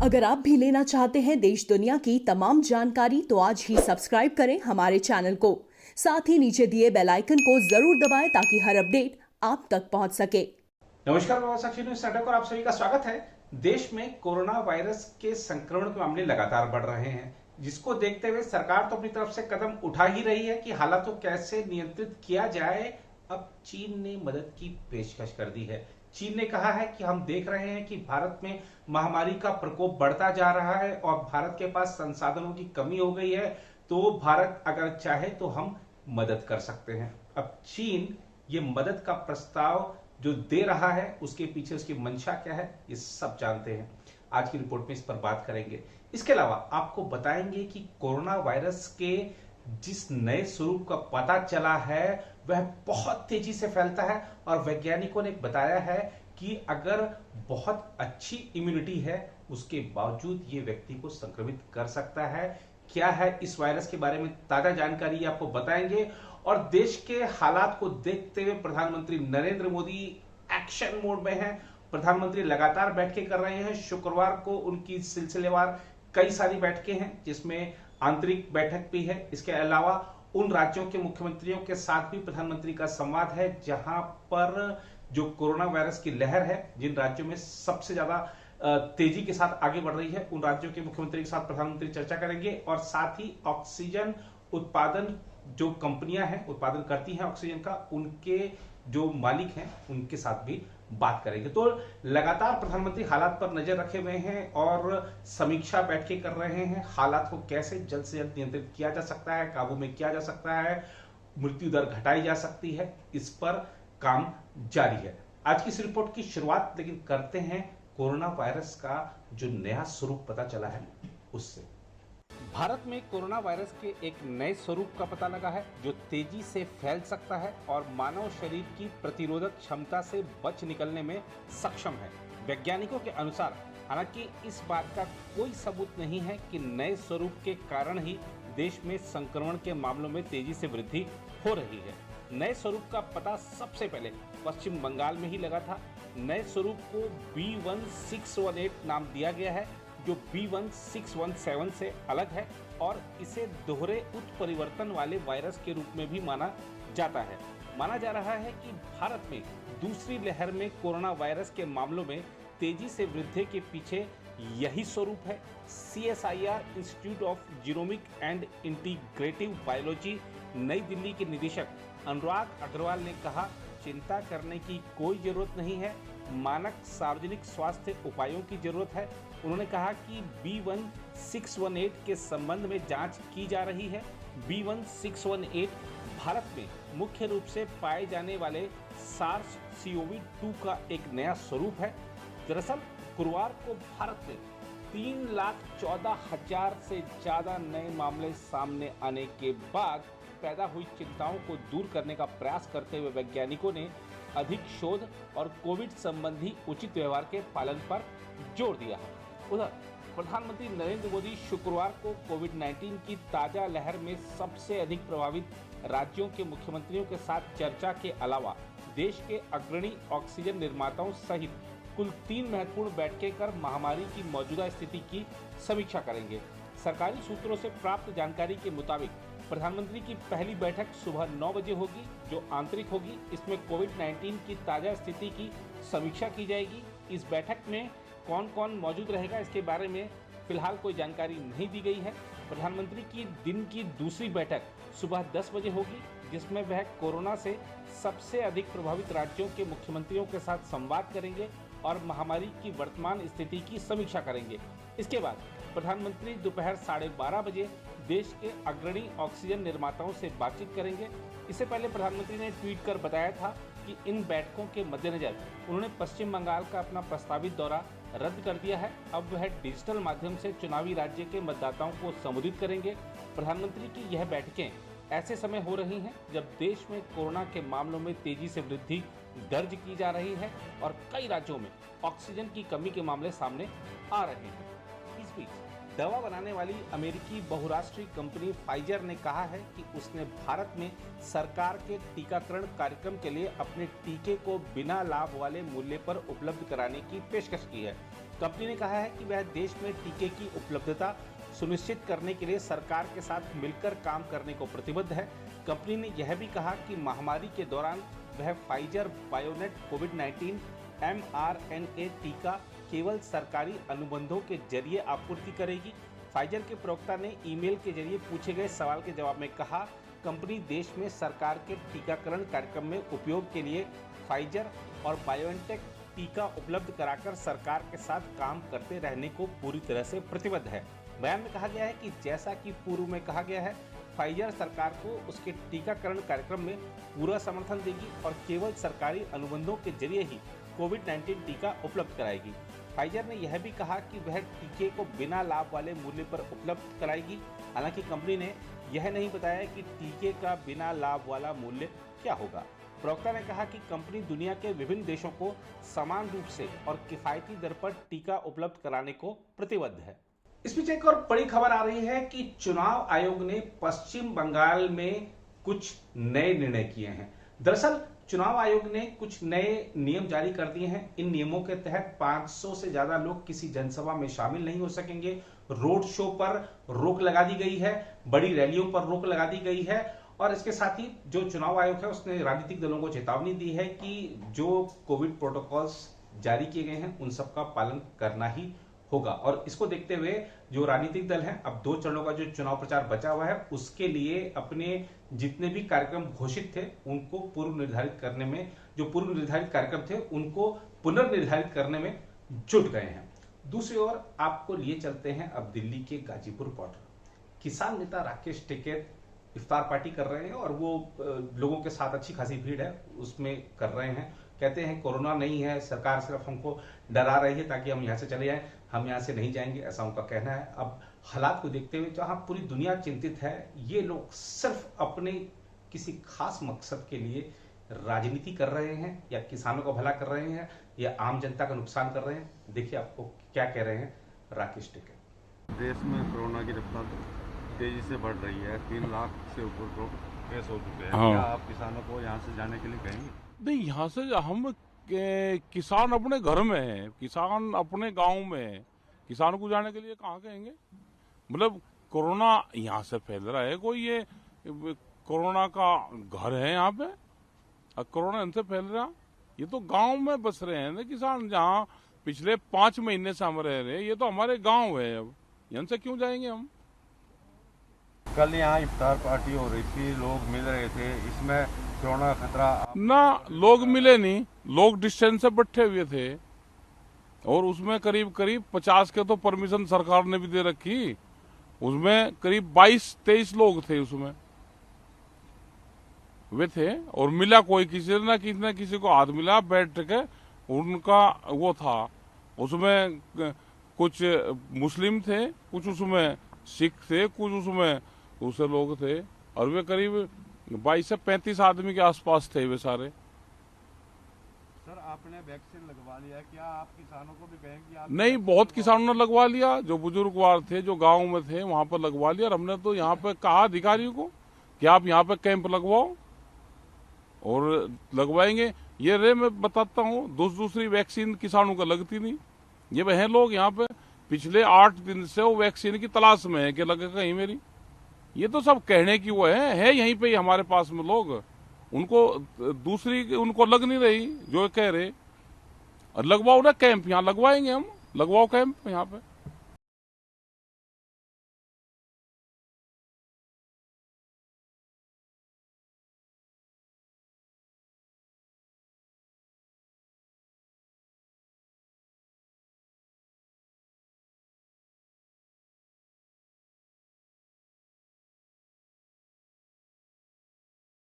अगर आप भी लेना चाहते हैं देश दुनिया की तमाम जानकारी तो आज ही सब्सक्राइब करें हमारे चैनल को। साथ ही नीचे दिए बेल आइकन को जरूर दबाएं ताकि हर अपडेट आप तक पहुंच सके। नमस्कार, मैं साक्षी न्यूज़ नेटवर्क और आप सभी का स्वागत है। देश में कोरोना वायरस के संक्रमण के मामले लगातार बढ़ रहे हैं, जिसको देखते हुए सरकार तो अपनी तरफ से कदम उठा ही रही है कि हालात को कैसे नियंत्रित किया जाए। अब चीन ने मदद की पेशकश कर दी है। चीन ने कहा है कि हम देख रहे हैं कि भारत में महामारी का प्रकोप बढ़ता जा रहा है और भारत के पास संसाधनों की कमी हो गई है, तो भारत अगर चाहे तो हम मदद कर सकते हैं। अब चीन ये मदद का प्रस्ताव जो दे रहा है, उसके पीछे उसकी मंशा क्या है, ये सब जानते हैं। आज की रिपोर्ट में इस पर बात करेंगे। इसके अलावा आपको बताएंगे कि कोरोना वायरस के जिस नए स्वरूप का पता चला है वह बहुत तेजी से फैलता है और वैज्ञानिकों ने बताया है कि अगर बहुत अच्छी इम्यूनिटी है उसके बावजूद ये व्यक्ति को संक्रमित कर सकता है। क्या है इस वायरस के बारे में ताजा जानकारी आपको बताएंगे और देश के हालात को देखते हुए प्रधानमंत्री नरेंद्र मोदी एक्शन मोड में हैं। प्रधानमंत्री लगातार बैठकें कर रहे हैं। शुक्रवार को उनकी सिलसिलेवार कई सारी बैठकें हैं, जिसमें आंतरिक बैठक भी है। इसके अलावा उन राज्यों के मुख्यमंत्रियों के साथ भी प्रधानमंत्री का संवाद है जहां पर जो कोरोना वायरस की लहर है, जिन राज्यों में सबसे ज्यादा तेजी के साथ आगे बढ़ रही है, उन राज्यों के मुख्यमंत्री के साथ प्रधानमंत्री चर्चा करेंगे और साथ ही ऑक्सीजन उत्पादन जो कंपनियां हैं, उत्पादन करती हैं ऑक्सीजन का, उनके जो मालिक हैं उनके साथ भी बात करेंगे। तो लगातार प्रधानमंत्री हालात पर नजर रखे हुए हैं और समीक्षा बैठकें कर रहे हैं। हालात को कैसे जल्द से जल्द नियंत्रित किया जा सकता है, काबू में किया जा सकता है, मृत्यु दर घटाई जा सकती है, इस पर काम जारी है। आज की इस रिपोर्ट की शुरुआत लेकिन करते हैं कोरोना वायरस का जो नया स्वरूप पता चला है उससे। भारत में कोरोना वायरस के एक नए स्वरूप का पता लगा है जो तेजी से फैल सकता है और मानव शरीर की प्रतिरोधक क्षमता से बच निकलने में सक्षम है। वैज्ञानिकों के अनुसार हालांकि इस बात का कोई सबूत नहीं है कि नए स्वरूप के कारण ही देश में संक्रमण के मामलों में तेजी से वृद्धि हो रही है। नए स्वरूप का पता सबसे पहले पश्चिम बंगाल में ही लगा था। नए स्वरूप को B1618 नाम दिया गया है, जो B1617 से अलग है और इसे दोहरे उत्परिवर्तन वाले वायरस के रूप में भी माना जाता है। माना जा रहा है कि भारत में दूसरी लहर में कोरोना वायरस के मामलों में तेजी से वृद्धि के पीछे यही स्वरूप है। CSIR institute of genomic and integrative biology नई दिल्ली के निदेशक अनुराग अग्रवाल ने कहा, चिंता करने की कोई जरूरत नहीं है, मानक सार्वजनिक स्वास्थ्य उपायों की जरूरत है। उन्होंने कहा कि B1618 के संबंध में जांच की जा रही है। B1618 भारत में मुख्य रूप से पाए जाने वाले SARS-CoV-2 का एक नया स्वरूप है। दरअसल गुरुवार को भारत में 3,14,000 से ज्यादा नए मामले सामने आने के बाद पैदा हुई चिंताओं को दूर करने का प्रयास करते हुए वैज्ञानिकों ने अधिक शोध और कोविड संबंधी उचित व्यवहार के पालन पर जोर दिया है। उधर प्रधानमंत्री नरेंद्र मोदी शुक्रवार को कोविड-19 की ताजा लहर में सबसे अधिक प्रभावित राज्यों के मुख्यमंत्रियों के साथ चर्चा के अलावा देश के अग्रणी ऑक्सीजन निर्माताओं सहित कुल 3 महत्वपूर्ण बैठकें कर महामारी की मौजूदा स्थिति की समीक्षा करेंगे। सरकारी सूत्रों से प्राप्त जानकारी के मुताबिक प्रधानमंत्री की पहली बैठक सुबह 9 बजे होगी, जो आंतरिक होगी। इसमें कोविड-19 की ताजा स्थिति की समीक्षा की जाएगी। इस बैठक में कौन कौन मौजूद रहेगा, इसके बारे में फिलहाल कोई जानकारी नहीं दी गई है। प्रधानमंत्री की दिन की दूसरी बैठक सुबह 10 बजे होगी, जिसमें वह कोरोना से सबसे अधिक प्रभावित राज्यों के मुख्यमंत्रियों के साथ संवाद करेंगे और महामारी की वर्तमान स्थिति की समीक्षा करेंगे। इसके बाद प्रधानमंत्री दोपहर 12:30 बजे देश के अग्रणी ऑक्सीजन निर्माताओं से बातचीत करेंगे। इससे पहले प्रधानमंत्री ने ट्वीट कर बताया था कि इन बैठकों के मद्देनजर उन्होंने पश्चिम बंगाल का अपना प्रस्तावित दौरा रद्द कर दिया है। अब वह डिजिटल माध्यम से चुनावी राज्य के मतदाताओं को संबोधित करेंगे। प्रधानमंत्री की यह बैठकें ऐसे समय हो रही हैं जब देश में कोरोना के मामलों में तेजी से वृद्धि दर्ज की जा रही है और कई राज्यों में ऑक्सीजन की कमी के मामले सामने आ रहे हैं। इस बीच दवा बनाने वाली अमेरिकी बहुराष्ट्रीय कंपनी फाइजर ने कहा है कि उसने भारत में सरकार के टीकाकरण कार्यक्रम के लिए अपने टीके को बिना लाभ वाले मूल्य पर उपलब्ध कराने की पेशकश की है। कंपनी ने कहा है कि वह देश में टीके की उपलब्धता सुनिश्चित करने के लिए सरकार के साथ मिलकर काम करने को प्रतिबद्ध है। कंपनी ने यह भी कहा कि महामारी के दौरान वह फाइजर बायोनेट कोविड-19 mRNA टीका केवल सरकारी अनुबंधों के जरिए आपूर्ति करेगी। फाइजर के प्रवक्ता ने ईमेल के जरिए पूछे गए सवाल के जवाब में कहा, कंपनी देश में सरकार के टीकाकरण कार्यक्रम में उपयोग के लिए फाइजर और बायोएनटेक टीका उपलब्ध कराकर सरकार के साथ काम करते रहने को पूरी तरह से प्रतिबद्ध है। बयान में कहा गया है कि जैसा कि पूर्व में कहा गया है, फाइजर सरकार को उसके टीकाकरण कार्यक्रम में पूरा समर्थन देगी और केवल सरकारी अनुबंधों के जरिए ही कोविड-19 टीका उपलब्ध कराएगी। फाइजर ने यह भी कहा कि वह टीके को बिना लाभ वाले मूल्य पर उपलब्ध कराएगी। हालांकि कंपनी ने यह नहीं बताया कि टीके का बिना लाभ वाला मूल्य क्या होगा। प्रवक्ता ने कहा कि कंपनी दुनिया के विभिन्न देशों को समान रूप से और किफायती दर पर टीका उपलब्ध कराने को प्रतिबद्ध है। इस बीच एक और बड़ी खबर आ रही है कि चुनाव आयोग ने पश्चिम बंगाल में कुछ नए निर्णय किए हैं। दरअसल चुनाव आयोग ने कुछ नए नियम जारी कर दिए हैं। इन नियमों के तहत 500 से ज्यादा लोग किसी जनसभा में शामिल नहीं हो सकेंगे। रोड शो पर रोक लगा दी गई है, बड़ी रैलियों पर रोक लगा दी गई है और इसके साथ ही जो चुनाव आयोग है उसने राजनीतिक दलों को चेतावनी दी है कि जो कोविड प्रोटोकॉल्स जारी किए गए हैं उन सबका पालन करना ही होगा। और इसको देखते हुए जो राजनीतिक दल हैं, अब 2 चरणों का जो चुनाव प्रचार बचा हुआ है उसके लिए अपने जितने भी कार्यक्रम घोषित थे उनको पूर्व निर्धारित करने में, जो पूर्व निर्धारित कार्यक्रम थे उनको पुनर्निर्धारित करने में जुट गए हैं। दूसरी ओर आपको लिए चलते हैं अब दिल्ली के गाजीपुर बॉर्डर। किसान नेता राकेश टिकैत इफ्तार पार्टी कर रहे हैं और वो लोगों के साथ अच्छी खासी भीड़ है उसमें कर रहे हैं। कहते हैं कोरोना नहीं है, सरकार सिर्फ हमको डरा रही है ताकि हम यहाँ से चले जाएं, हम यहाँ से नहीं जाएंगे, ऐसा उनका कहना है। अब हालात को देखते हुए जहां पूरी दुनिया चिंतित है, ये लोग सिर्फ अपने किसी खास मकसद के लिए राजनीति कर रहे हैं या किसानों का भला कर रहे हैं या आम जनता का नुकसान कर रहे हैं। देखिए आपको क्या कह रहे हैं राकेश टिकैत। देश में कोरोना की रफ्तार तेजी से बढ़ रही है, 3 लाख से ऊपर लोग केस हो चुके हैं। क्या आप किसानों को यहाँ से जाने के लिए कहेंगे? नहीं, यहाँ से हम किसान अपने घर में है, किसान अपने गांव में है, किसान को जाने के लिए कहाँ कहेंगे? मतलब कोरोना यहाँ से फैल रहा है, कोई ये कोरोना का घर है यहाँ पे? कोरोना इनसे फैल रहा, ये तो गांव में बस रहे हैं ना किसान, जहाँ पिछले 5 महीने से हम रह रहे हैं। ये तो हमारे गांव है, अब यहाँ से क्यों जाएंगे हम? कल यहाँ इफ्तार पार्टी हो रही थी, लोग मिल रहे थे, इसमें कोरोना का खतरा ना, लोग मिले नहीं, लोग डिस्टेंस से बैठे हुए थे और उसमें करीब 50 के तो परमिशन सरकार ने भी दे रखी। उसमें करीब 22-23 लोग थे, उसमें वे थे और मिला कोई किसी न किसी को हाथ मिला बैठ के, उनका वो था। उसमें कुछ मुस्लिम थे, कुछ उसमें सिख थे, कुछ उसमें दूसरे लोग थे और वे करीब 22 से 35 आदमी के आसपास थे वे सारे। सर, आपने वैक्सीन लगवा लिया है, क्या आप किसानों को भी कहेंगे? आप नहीं, बहुत किसानों ने लगवा लिया, जो बुजुर्गवार थे, जो गांव में थे, वहां पर लगवा लिया। और हमने तो यहाँ पे कहा अधिकारियों को कि आप यहाँ पे कैंप लगवाओ और लगवाएंगे। ये रे मैं बताता हूँ, दूसरी वैक्सीन किसानों को लगती नहीं। ये वह लोग यहाँ पे पिछले 8 दिन से वो वैक्सीन की तलाश में है कि लगे कहीं मेरी। ये तो सब कहने की वो है यहीं पे ही हमारे पास में लोग, उनको दूसरी उनको लग नहीं रही जो कह रहे। और लगवाओ ना कैंप, यहाँ लगवाएंगे हम, लगवाओ कैंप यहाँ पे।